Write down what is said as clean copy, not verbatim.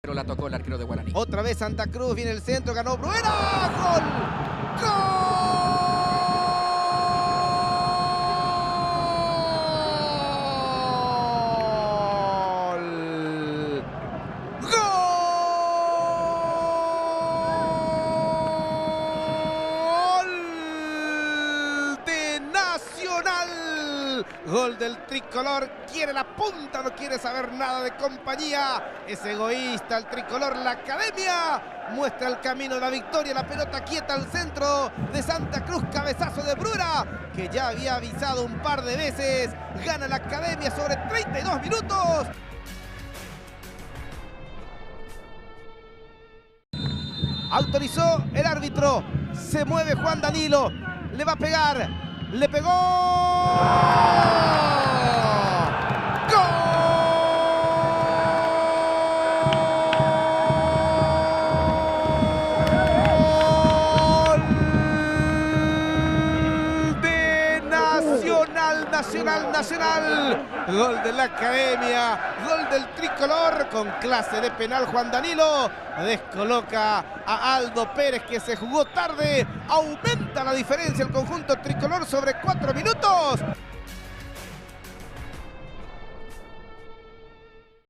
Pero la tocó el arquero de Guaraní. Otra vez Santa Cruz, viene el centro, ganó Bruera. ¡Gol! ¡Gol! Gol del tricolor, quiere la punta, no quiere saber nada de compañía. Es egoísta el tricolor, la academia muestra el camino de la victoria. La pelota quieta al centro de Santa Cruz, cabezazo de Brura, que ya había avisado un par de veces. Gana la academia sobre 32 minutos. Autorizó el árbitro, se mueve Juan Danilo, le va a pegar, le pegó. Nacional, gol de la academia, gol del tricolor con clase de penal. Juan Danilo descoloca a Aldo Pérez, que se jugó tarde, aumenta la diferencia el conjunto tricolor sobre 4 minutos.